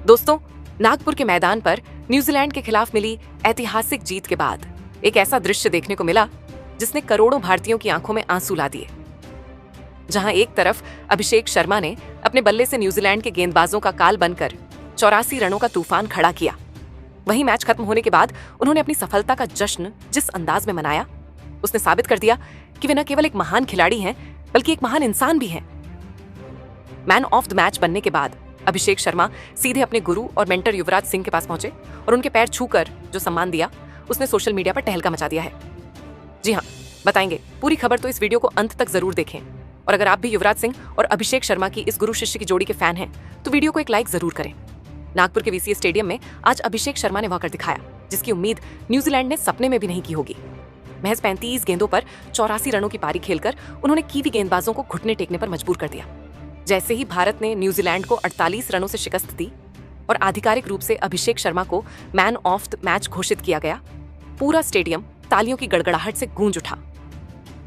दोस्तों, नागपुर के मैदान पर न्यूजीलैंड के खिलाफ मिली ऐतिहासिक जीत के बाद एक ऐसा दृश्य देखने को मिला जिसने करोड़ों भारतीयों की आंखों में आंसू ला दिए। जहां एक तरफ अभिषेक शर्मा ने अपने बल्ले से न्यूजीलैंड के गेंदबाजों का काल बनकर 84 रनों का तूफान खड़ा किया, वहीं मैच खत्म होने के बाद उन्होंने अपनी सफलता का जश्न जिस अंदाज में मनाया, उसने साबित कर दिया कि वे न केवल एक महान खिलाड़ी हैं बल्कि एक महान इंसान भी हैं। मैन ऑफ द मैच बनने के बाद अभिषेक शर्मा सीधे अपने गुरु और मेंटर युवराज सिंह के पास पहुंचे और उनके पैर छूकर जो सम्मान दिया, उसने सोशल मीडिया पर तहलका मचा दिया है। जी हाँ, बताएंगे पूरी खबर, तो इस वीडियो को अंत तक जरूर देखें। और अगर आप भी युवराज सिंह और अभिषेक शर्मा की इस गुरु शिष्य की जोड़ी के फैन हैं तो वीडियो को एक लाइक जरूर करें। नागपुर के वीसीए स्टेडियम में आज अभिषेक शर्मा ने वह कर दिखाया जिसकी उम्मीद न्यूजीलैंड ने सपने में भी नहीं की होगी। महज 35 गेंदों पर 84 रनों की पारी खेलकर उन्होंने कीवी गेंदबाजों को घुटने टेकने पर मजबूर कर दिया। जैसे ही भारत ने न्यूजीलैंड को 48 रनों से शिकस्त दी और आधिकारिक रूप से अभिषेक शर्मा को मैन ऑफ द मैच घोषित किया गया, पूरा स्टेडियम तालियों की गड़गड़ाहट से गूंज उठा।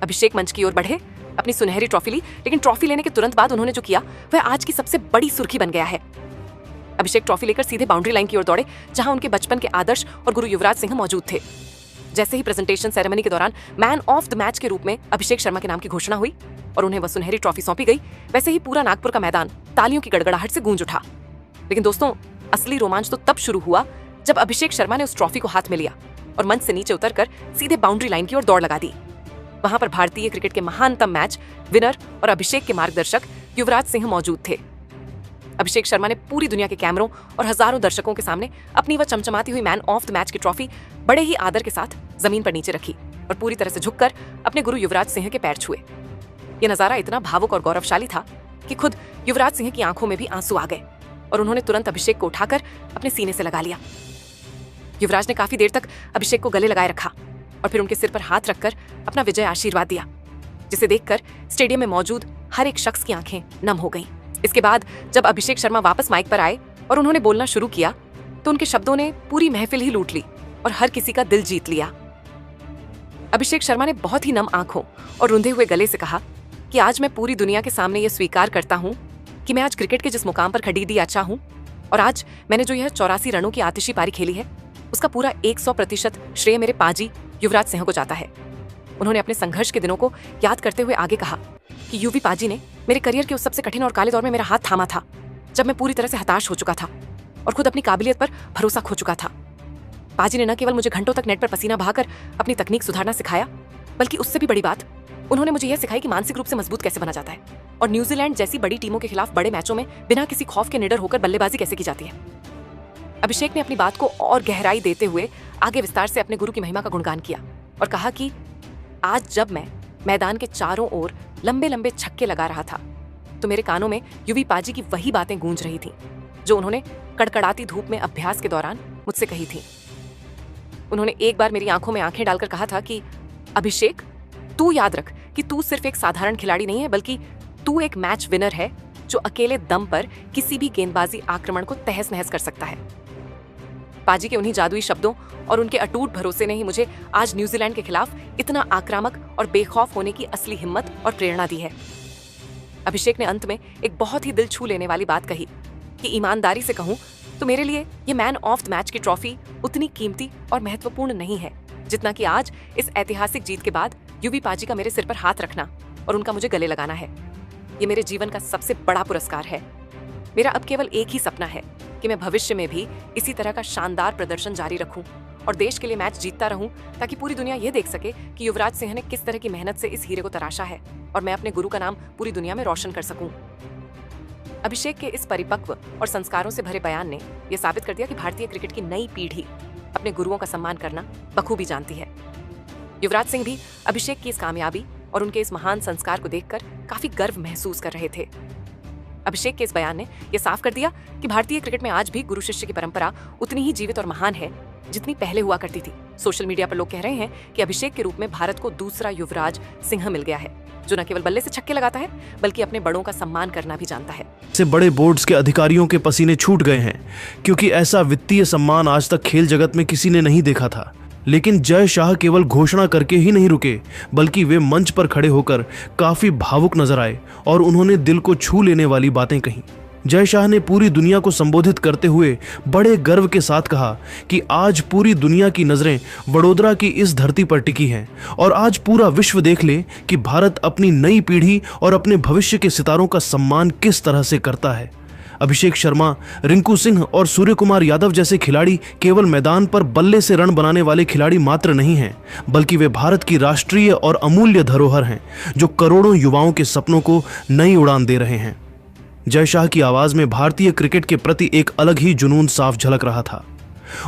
अभिषेक मंच की ओर बढ़े, अपनी सुनहरी ट्रॉफी ली, लेकिन ट्रॉफी लेने के तुरंत बाद उन्होंने जो किया वह आज की सबसे बड़ी सुर्खी बन गया है। अभिषेक ट्रॉफी लेकर सीधे बाउंड्री लाइन की ओर दौड़े, जहां उनके बचपन के आदर्श और गुरु युवराज सिंह मौजूद थे। जैसे ही प्रेजेंटेशन सेरेमनी के दौरान मैन ऑफ द मैच के रूप में अभिषेक शर्मा के नाम की घोषणा हुई और उन्हें वह सुनहरी ट्रॉफी सौंपी गई, वैसे ही पूरा नागपुर का मैदान तालियों की गड़गड़ाहट से गूंज उठा। लेकिन दोस्तों, असली रोमांच तो तब शुरू हुआ जब अभिषेक शर्मा ने उस ट्रॉफी को हाथ में लिया और मंच से नीचे उतरकर सीधे बाउंड्री लाइन की ओर दौड़ लगा दी। वहां पर भारतीय क्रिकेट के महानतम मैच विनर और अभिषेक के मार्गदर्शक युवराज सिंह मौजूद थे। अभिषेक शर्मा ने पूरी दुनिया के कैमरों और हजारों दर्शकों के सामने अपनी वह चमचमाती हुई मैन ऑफ द मैच की ट्रॉफी बड़े ही आदर के साथ जमीन पर नीचे रखी और पूरी तरह से झुककर अपने गुरु युवराज सिंह के पैर छुए। यह नजारा इतना भावुक और गौरवशाली था कि खुद युवराज सिंह की आंखों में भी आंसू आ गए और उन्होंने तुरंत अभिषेक को उठाकर अपने सीने से लगा लिया। युवराज ने काफी देर तक अभिषेक को गले लगाए रखा और फिर उनके सिर पर हाथ रखकर अपना विजय आशीर्वाद दिया, जिसे देखकर स्टेडियम में मौजूद हर एक शख्स की आंखें नम हो गईं। इसके बाद जब अभिषेक शर्मा वापस माइक पर आए और उन्होंने बोलना शुरू किया तो उनके शब्दों ने पूरी महफिल ही लूट ली और हर किसी का दिल जीत लिया। अभिषेक शर्मा ने बहुत ही नम आंखों और रुंधे हुए गले से कहा कि आज मैं पूरी दुनिया के सामने यह स्वीकार करता हूं कि मैं आज क्रिकेट के जिस मुकाम पर खड़ी दी अच्छा हूं और आज मैंने जो यह 84 रनों की आतिशी पारी खेली है, उसका पूरा 100% श्रेय मेरे पाजी युवराज सिंह को जाता है। उन्होंने अपने संघर्ष के दिनों को याद करते हुए आगे कहा कि यूवी पाजी ने मेरे करियर के उस सबसे कठिन और काले दौर में मेरा हाथ थामा था, जब मैं पूरी तरह से हताश हो चुका था और खुद अपनी काबिलियत पर भरोसा खो चुका था। पाजी ने न केवल मुझे घंटों तक नेट पर पसीना बहाकर अपनी तकनीक सुधारना सिखाया, बल्कि उससे भी बड़ी बात, उन्होंने मुझे यह सिखाई कि मानसिक रूप से मजबूत कैसे बना जाता है और न्यूजीलैंड जैसी बड़ी टीमों के खिलाफ बड़े मैचों में बिना किसी खौफ के निडर होकर बल्लेबाजी कैसे की जाती है। अभिषेक ने अपनी बात को और गहराई देते हुए आगे विस्तार से अपने गुरु की महिमा का गुणगान किया और कहा कि आज जब मैं मैदान के चारों ओर लंबे लंबे छक्के लगा रहा था तो मेरे कानों में यूवी पाजी की वही बातें गूंज रही थीं जो उन्होंने कड़कड़ाती धूप में अभ्यास के दौरान मुझसे कही थी। उन्होंने एक बार मेरी आंखों में आंखें डालकर कहा था कि अभिषेक, तू याद रख कि तू सिर्फ एक साधारण खिलाड़ी नहीं है, बल्कि तू एक मैच विनर है जो अकेले दम पर किसी भी गेंदबाजी आक्रमण को तहस नहस कर सकता है। पाजी के उन्हीं जादुई शब्दों और उनके अटूट भरोसे ने ही मुझे आज न्यूजीलैंड के खिलाफ इतना आक्रामक और बेखौफ होने की असली हिम्मत और प्रेरणा दी है। अभिषेक ने अंत में एक बहुत ही दिल छू लेने वाली बात कही कि ईमानदारी से कहूं तो मेरे लिए ये मैन ऑफ द मैच की ट्रॉफी उतनी कीमती और महत्वपूर्ण नहीं है जितना कि आज इस ऐतिहासिक जीत के बाद यूवी पाजी का मेरे सिर पर हाथ रखना और उनका मुझे गले लगाना है। ये मेरे जीवन का सबसे बड़ा पुरस्कार है। मेरा अब केवल एक ही सपना है कि मैं भविष्य में भी इसी तरह का शानदार प्रदर्शन जारी रखूं और देश के लिए मैच जीतता रहूं, ताकि पूरी दुनिया ये देख सके कि युवराज सिंह ने किस तरह की मेहनत से इस हीरे को तराशा है और मैं अपने गुरु का नाम पूरी दुनिया में रोशन कर सकूं। अभिषेक के इस परिपक्व और संस्कारों से भरे बयान ने यह साबित कर दिया कि भारतीय क्रिकेट की नई पीढ़ी अपने गुरुओं का सम्मान करना बखूबी जानती है। युवराज सिंह भी अभिषेक की इस कामयाबी और उनके इस महान संस्कार को देखकर काफी गर्व महसूस कर रहे थे। अभिषेक के इस बयान ने यह साफ कर दिया कि भारतीय क्रिकेट में आज भी गुरु शिष्य की परंपरा उतनी ही जीवित और महान है जितनी पहले हुआ करती थी। सोशल मीडिया पर लोग कह रहे हैं कि अभिषेक के रूप में भारत को दूसरा युवराज सिंह मिल गया है, जो न केवल बल्ले से छक्के लगाता है बल्कि अपने बड़ों का सम्मान करना भी जानता है। से बड़े बोर्ड्स के अधिकारियों के पसीने छूट गए हैं, क्योंकि ऐसा वित्तीय सम्मान आज तक खेल जगत में किसी ने नहीं देखा था। लेकिन जय शाह केवल घोषणा करके ही नहीं रुके, बल्कि वे मंच पर खड़े होकर काफी भावुक नजर आए और उन्होंने दिल को छू लेने वाली बातें कहीं। जय शाह ने पूरी दुनिया को संबोधित करते हुए बड़े गर्व के साथ कहा कि आज पूरी दुनिया की नजरें वडोदरा की इस धरती पर टिकी हैं और आज पूरा विश्व देख ले कि भारत अपनी नई पीढ़ी और अपने भविष्य के सितारों का सम्मान किस तरह से करता है। अभिषेक शर्मा, रिंकू सिंह और सूर्य कुमार यादव जैसे खिलाड़ी केवल मैदान पर बल्ले से रन बनाने वाले खिलाड़ी मात्र नहीं हैं, बल्कि वे भारत की राष्ट्रीय और अमूल्य धरोहर हैं जो करोड़ों युवाओं के सपनों को नई उड़ान दे रहे हैं। जय शाह की आवाज में भारतीय क्रिकेट के प्रति एक अलग ही जुनून साफ झलक रहा था।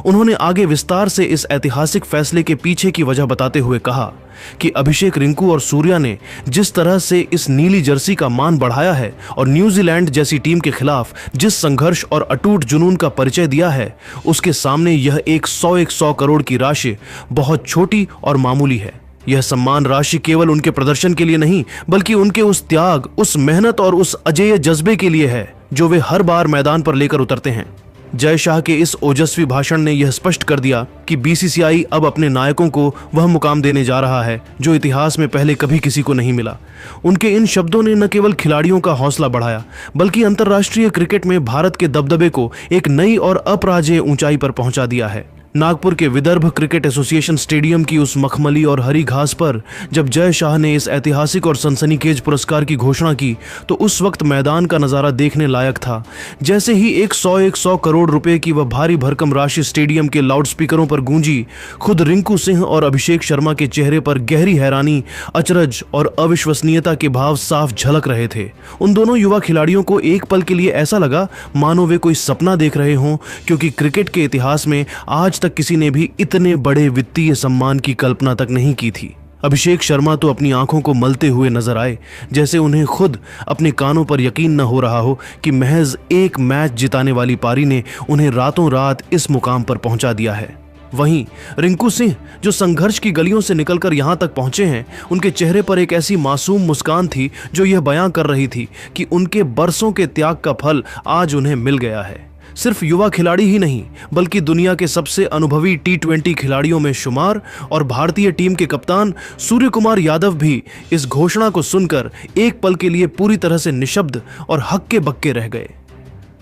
उन्होंने आगे विस्तार से इस ऐतिहासिक फैसले के पीछे की वजह बताते हुए कहा कि अभिषेक, रिंकू और सूर्या ने जिस तरह से इस नीली जर्सी का मान बढ़ाया है और न्यूजीलैंड जैसी टीम के खिलाफ जिस संघर्ष और अटूट जुनून का परिचय दिया है, उसके सामने यह एक 100 करोड़ की राशि बहुत छोटी और मामूली है। यह सम्मान राशि केवल उनके प्रदर्शन के लिए नहीं, बल्कि उनके उस त्याग, उस मेहनत और उस अजेय जज्बे के लिए है जो वे हर बार मैदान पर लेकर उतरते हैं। जय शाह के इस ओजस्वी भाषण ने यह स्पष्ट कर दिया कि बीसीसीआई अब अपने नायकों को वह मुकाम देने जा रहा है जो इतिहास में पहले कभी किसी को नहीं मिला। उनके इन शब्दों ने न केवल खिलाड़ियों का हौसला बढ़ाया, बल्कि अंतर्राष्ट्रीय क्रिकेट में भारत के दबदबे को एक नई और अपराजेय ऊंचाई पर पहुंचा दिया है। नागपुर के विदर्भ क्रिकेट एसोसिएशन स्टेडियम की उस मखमली और हरी घास पर जब जय शाह ने इस ऐतिहासिक और सनसनीखेज पुरस्कार की घोषणा की, तो उस वक्त मैदान का नजारा देखने लायक था। जैसे ही 100 करोड़ रुपए की वह भारी भरकम राशि स्टेडियम के लाउडस्पीकरों पर गूंजी, खुद रिंकू सिंह और अभिषेक शर्मा के चेहरे पर गहरी हैरानी, अचरज और अविश्वसनीयता के भाव साफ झलक रहे थे। उन दोनों युवा खिलाड़ियों को एक पल के लिए ऐसा लगा मानो वे कोई सपना देख रहे हों, क्योंकि क्रिकेट के इतिहास में आज तक किसी ने भी इतने बड़े वित्तीय सम्मान की कल्पना तक नहीं की थी। अभिषेक शर्मा तो अपनी आंखों को मलते हुए नजर आए, जैसे उन्हें खुद अपने कानों पर यकीन न हो रहा हो कि महज एक मैच जिताने वाली पारी ने उन्हें रातों रात इस मुकाम पर पहुंचा दिया है। वहीं रिंकू सिंह, जो संघर्ष की गलियों से निकलकर यहां तक पहुंचे हैं, उनके चेहरे पर एक ऐसी मासूम मुस्कान थी जो यह बयां कर रही थी कि उनके बरसों के त्याग का फल आज उन्हें मिल गया है। सिर्फ युवा खिलाड़ी ही नहीं, बल्कि दुनिया के सबसे अनुभवी T20 खिलाड़ियों में शुमार और भारतीय टीम के कप्तान सूर्य कुमार यादव भी इस घोषणा को सुनकर एक पल के लिए पूरी तरह से निशब्द और हक्के बक्के रह गए।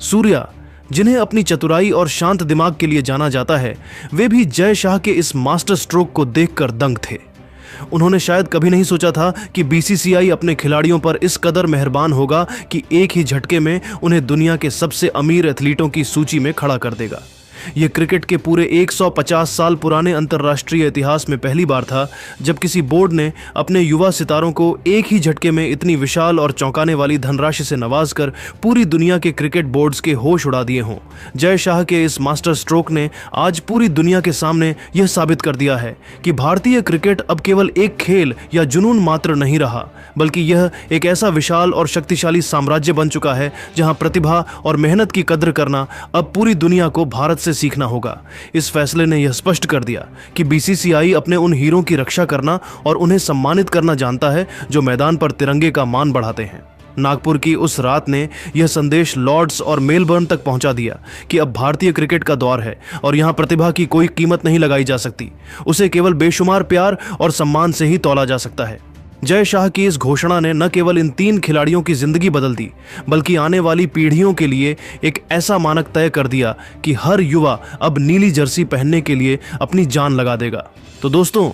सूर्या, जिन्हें अपनी चतुराई और शांत दिमाग के लिए जाना जाता है, वे भी जय शाह के इस मास्टर स्ट्रोक को देखकर दंग थे। उन्होंने शायद कभी नहीं सोचा था कि बीसीसीआई अपने खिलाड़ियों पर इस कदर मेहरबान होगा कि एक ही झटके में उन्हें दुनिया के सबसे अमीर एथलीटों की सूची में खड़ा कर देगा। यह क्रिकेट के पूरे 150 साल पुराने अंतर्राष्ट्रीय इतिहास में पहली बार था जब किसी बोर्ड ने अपने युवा सितारों को एक ही झटके में इतनी विशाल और चौंकाने वाली धनराशि से नवाजकर पूरी दुनिया के क्रिकेट बोर्ड्स के होश उड़ा दिए हों। जय शाह के इस मास्टर स्ट्रोक ने आज पूरी दुनिया के सामने यह साबित कर दिया है कि भारतीय क्रिकेट अब केवल एक खेल या जुनून मात्र नहीं रहा, बल्कि यह एक ऐसा विशाल और शक्तिशाली साम्राज्य बन चुका है जहां प्रतिभा और मेहनत की कद्र करना अब पूरी दुनिया को भारत से सीखना होगा। इस फैसले ने यह स्पष्ट कर दिया कि बीसीसीआई अपने उन हीरों की रक्षा करना और उन्हें सम्मानित करना जानता है जो मैदान पर तिरंगे का मान बढ़ाते हैं। नागपुर की उस रात ने यह संदेश लॉर्ड्स और मेलबर्न तक पहुंचा दिया कि अब भारतीय क्रिकेट का दौर है और यहां प्रतिभा की कोई कीमत नहीं लगाई जा सकती, उसे केवल बेशुमार प्यार और सम्मान से ही तौला जा सकता है। जय शाह की इस घोषणा ने न केवल इन 3 खिलाड़ियों की जिंदगी बदल दी, बल्कि आने वाली पीढ़ियों के लिए एक ऐसा मानक तय कर दिया कि हर युवा अब नीली जर्सी पहनने के लिए अपनी जान लगा देगा। तो दोस्तों,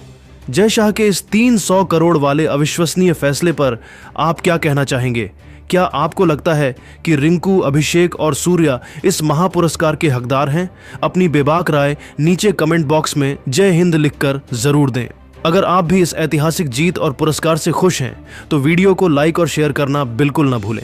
जय शाह के इस 300 करोड़ वाले अविश्वसनीय फैसले पर आप क्या कहना चाहेंगे? क्या आपको लगता है कि रिंकू, अभिषेक और सूर्या इस महापुरस्कार के हकदार हैं? अपनी बेबाक राय नीचे कमेंट बॉक्स में जय हिंद लिखकर जरूर दें। अगर आप भी इस ऐतिहासिक जीत और पुरस्कार से खुश हैं तो वीडियो को लाइक और शेयर करना बिल्कुल न भूलें।